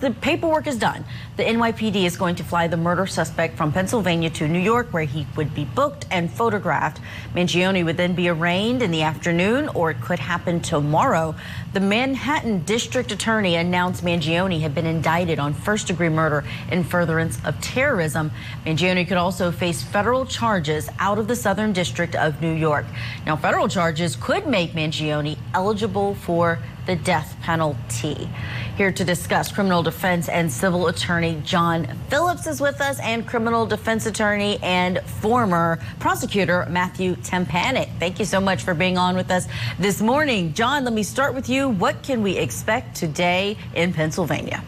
the paperwork is done, the NYPD is going to fly the murder suspect from Pennsylvania to New York, where he would be booked and photographed. Mangione would then be arraigned in the afternoon, or it could happen tomorrow. The Manhattan District Attorney announced Mangione had been indicted on first-degree murder in furtherance of terrorism. Mangione could also face federal charges out of the Southern District of New York. Now, federal charges could make Mangione eligible for the death penalty. Here to discuss, criminal defense and civil attorney John Phillips is with us, and criminal defense attorney and former prosecutor Matthew Tempanik. Thank you so much for being on with us this morning. John, let me start with you. What can we expect today in Pennsylvania?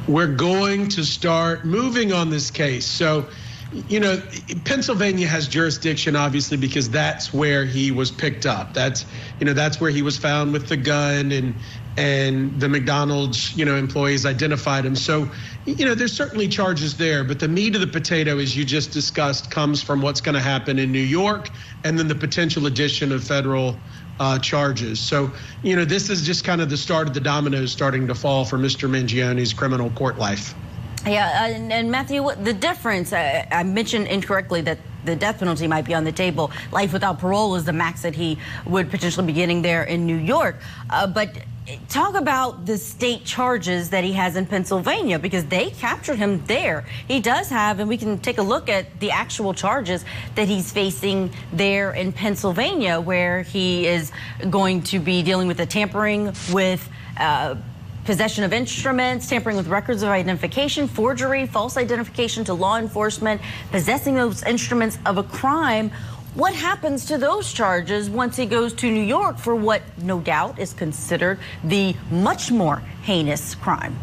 We're going to start moving on this case. So, you know, Pennsylvania has jurisdiction, obviously, because that's where he was picked up. That's where he was found with the gun, and the McDonald's, employees identified him. So, there's certainly charges there, but the meat of the potato, as you just discussed, comes from what's going to happen in New York, and then the potential addition of federal charges. So, this is just kind of the start of the dominoes starting to fall for Mr. Mangione's criminal court life. Yeah, and Matthew, the difference, I mentioned incorrectly that the death penalty might be on the table. Life without parole is the max that he would potentially be getting there in New York. But talk about the state charges that he has in Pennsylvania, because they captured him there. He does have, and we can take a look at the actual charges that he's facing there in Pennsylvania, where he is going to be dealing with the tampering with possession of instruments, tampering with records of identification, forgery, false identification to law enforcement, possessing those instruments of a crime. What happens to those charges once he goes to New York for what no doubt is considered the much more heinous crime?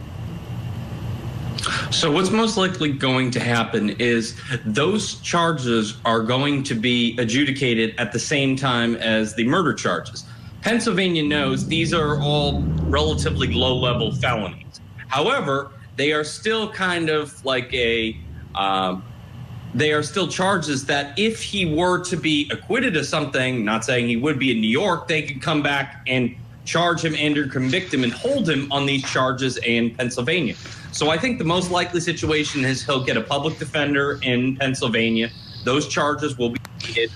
So what's most likely going to happen is those charges are going to be adjudicated at the same time as the murder charges. Pennsylvania knows these are all relatively low-level felonies. However, they are still kind of like they are still charges that if he were to be acquitted of something, not saying he would be in New York, they could come back and charge him and or convict him and hold him on these charges in Pennsylvania. So I think the most likely situation is he'll get a public defender in Pennsylvania. Those charges will be treated.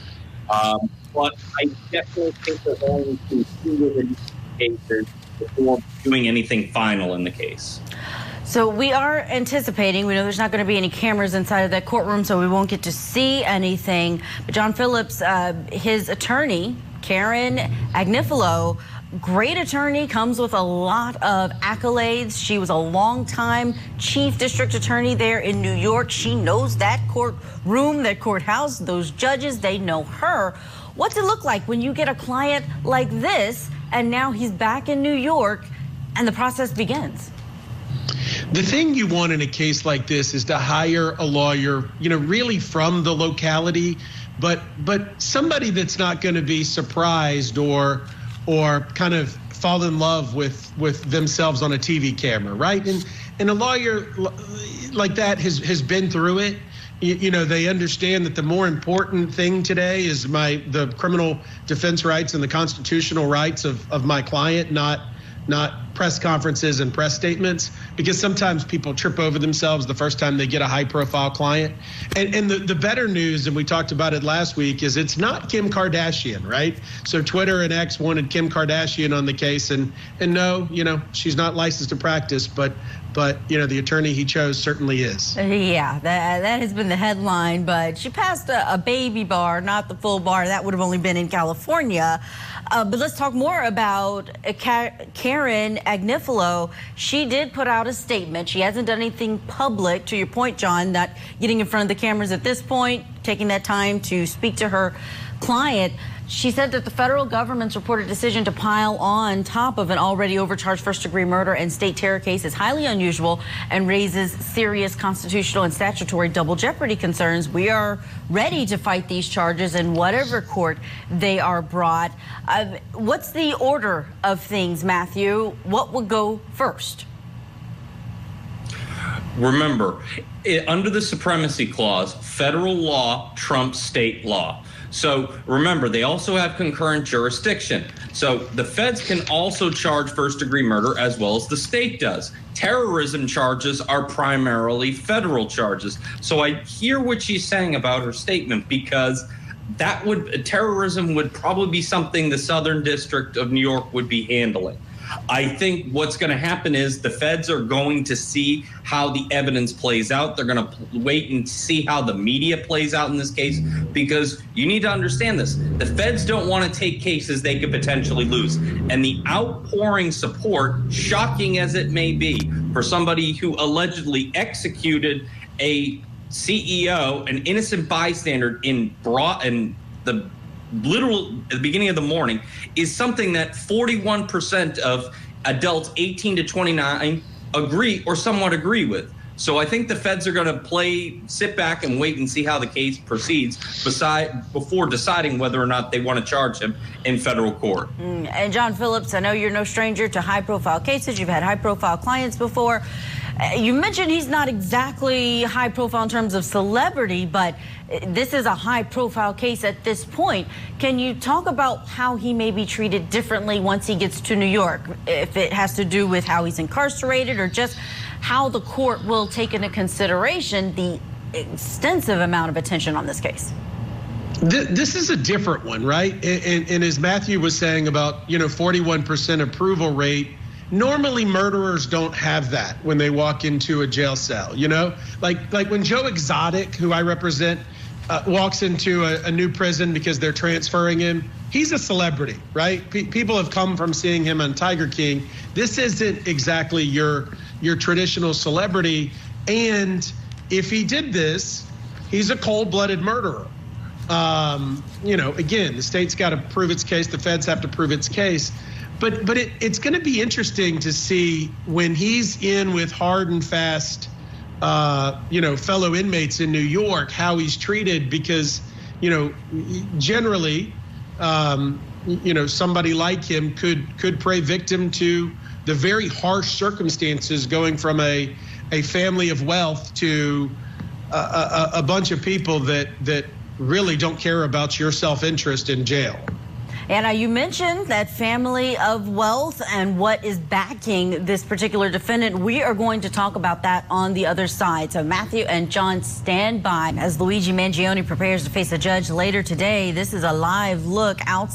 But I definitely think they're going to see within cases before doing anything final in the case. So we are anticipating, we know there's not going to be any cameras inside of that courtroom, so we won't get to see anything. But John Phillips, his attorney, Karen Agnifilo, great attorney, comes with a lot of accolades. She was a longtime chief district attorney there in New York. She knows that courtroom, that courthouse, those judges, they know her. What's it look like when you get a client like this, and now he's back in New York, and the process begins? The thing you want in a case like this is to hire a lawyer, really from the locality, but somebody that's not going to be surprised or kind of fall in love with themselves on a TV camera, right? And a lawyer like that has been through it. They understand that the more important thing today is the criminal defense rights and the constitutional rights of my client, not press conferences and press statements, because sometimes people trip over themselves the first time they get a high-profile client. And the better news, and we talked about it last week, is it's not Kim Kardashian, right? So Twitter and X wanted Kim Kardashian on the case, and no, she's not licensed to practice, but the attorney he chose certainly is. Yeah, that has been the headline, but she passed a baby bar, not the full bar. That would have only been in California. But let's talk more about Karen Agnifilo. She did put out a statement. She hasn't done anything public, to your point, John, not getting in front of the cameras at this point, taking that time to speak to her client. She said that the federal government's reported decision to pile on top of an already overcharged first-degree murder and state terror case is highly unusual and raises serious constitutional and statutory double jeopardy concerns. We are ready to fight these charges in whatever court they are brought. What's the order of things, Matthew? What would go first? Remember, under the Supremacy Clause, federal law trumps state law. So remember, they also have concurrent jurisdiction. So the feds can also charge first-degree murder as well as the state does. Terrorism charges are primarily federal charges. So I hear what she's saying about her statement, because terrorism would probably be something the Southern District of New York would be handling. I think what's going to happen is the feds are going to see how the evidence plays out. They're going to wait and see how the media plays out in this case, because you need to understand this. The feds don't want to take cases they could potentially lose. And the outpouring support, shocking as it may be, for somebody who allegedly executed a CEO, an innocent bystander, at the beginning of the morning, is something that 41% of adults 18 to 29 agree or somewhat agree with. So I think the feds are going to sit back and wait and see how the case proceeds before deciding whether or not they want to charge him in federal court. And John Phillips, I know you're no stranger to high-profile cases. You've had high-profile clients before. You mentioned he's not exactly high-profile in terms of celebrity, but this is a high-profile case at this point. Can you talk about how he may be treated differently once he gets to New York, if it has to do with how he's incarcerated or just how the court will take into consideration the extensive amount of attention on this case? This is a different one, right? And as Matthew was saying about, 41% approval rate, normally murderers don't have that when they walk into a jail cell, like when Joe Exotic, who I represent, walks into a new prison because they're transferring him. He's a celebrity, right? People have come from seeing him on Tiger King. This isn't exactly your traditional celebrity. And if he did this, he's a cold-blooded murderer. Again, the state's got to prove its case. The feds have to prove its case. But it's going to be interesting to see when he's in with hard and fast, fellow inmates in New York, how he's treated, because, generally, somebody like him could pray victim to the very harsh circumstances, going from a family of wealth to a bunch of people that really don't care about your self-interest in jail. Anna, you mentioned that family of wealth and what is backing this particular defendant. We are going to talk about that on the other side. So Matthew and John, stand by as Luigi Mangione prepares to face a judge later today. This is a live look outside.